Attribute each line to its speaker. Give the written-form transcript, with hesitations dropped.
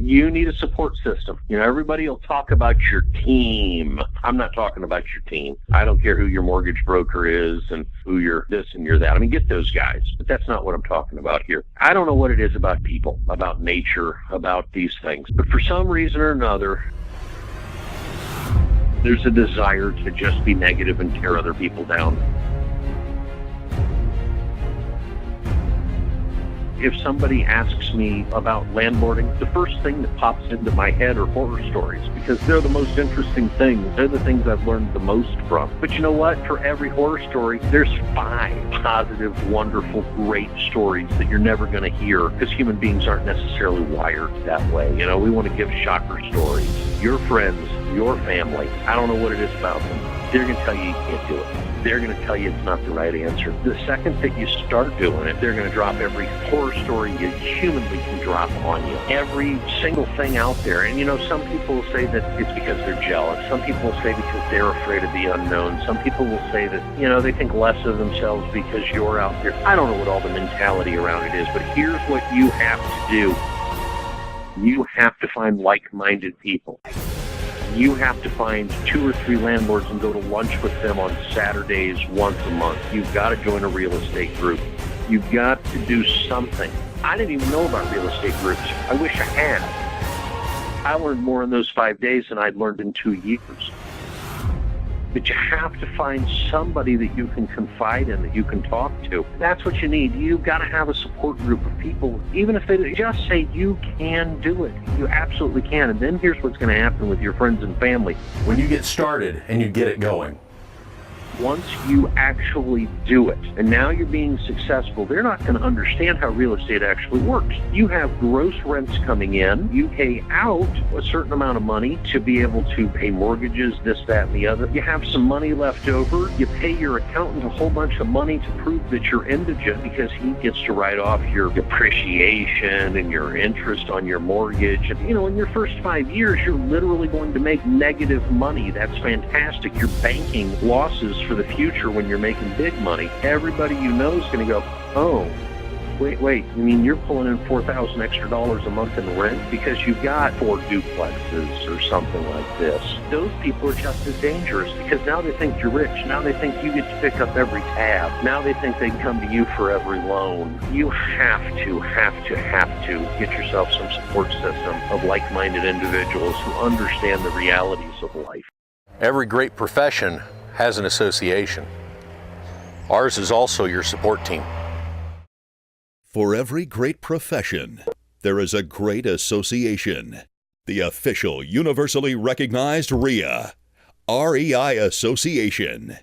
Speaker 1: You need a support system. Everybody will talk about your team. I'm not talking about your team. I don't care who your mortgage broker is and who you're this and you're that. I mean, get those guys. But that's not what I'm talking about here. I don't know what it is about people, about nature, about these things. But for some reason or another, there's a desire to just be negative and tear other people down. If somebody asks me about landlording, the first thing that pops into my head are horror stories, because they're the most interesting things. They're the things I've learned the most from. But you know what? For every horror story, there's 5 positive, wonderful, great stories that you're never going to hear, because human beings aren't necessarily wired that way. We want to give shocker stories. Your friends, your family, I don't know what it is about them. They're going to tell you can't do it. They're going to tell you it's not the right answer. The second that you start doing it, they're going to drop every horror story you humanly can drop on you. Every single thing out there. And some people will say that it's because they're jealous. Some people will say because they're afraid of the unknown. Some people will say that, they think less of themselves because you're out there. I don't know what all the mentality around it is, but here's what you have to do. You have to find like-minded people. You have to find 2 or 3 landlords and go to lunch with them on Saturdays once a month. You've got to join a real estate group. You've got to do something. I didn't even know about real estate groups. I wish I had. I learned more in those 5 days than I'd learned in 2 years. But you have to find somebody that you can confide in, that you can talk to. That's what you need. You've got to have a support group of people, even if they just say you can do it. You absolutely can. And then here's what's going to happen with your friends and family.
Speaker 2: When you get started and you get it going,
Speaker 1: once you actually do it, and now you're being successful, they're not going to understand how real estate actually works. You have gross rents coming in. You pay out a certain amount of money to be able to pay mortgages, this, that, and the other. You have some money left over. You pay your accountant a whole bunch of money to prove that you're indigent, because he gets to write off your depreciation and your interest on your mortgage. And, in your first 5 years, you're literally going to make negative money. That's fantastic. You're banking losses for the future when you're making big money. Everybody you know is going to go, oh, wait, you mean you're pulling in $4,000 extra a month in rent because you've got 4 duplexes or something like this? Those people are just as dangerous, because now they think you're rich. Now they think you get to pick up every tab. Now they think they can come to you for every loan. You have to get yourself some support system of like-minded individuals who understand the realities of life.
Speaker 2: every great profession has an association. Ours is also your support team.
Speaker 3: For every great profession, there is a great association. The official, universally recognized REI Association.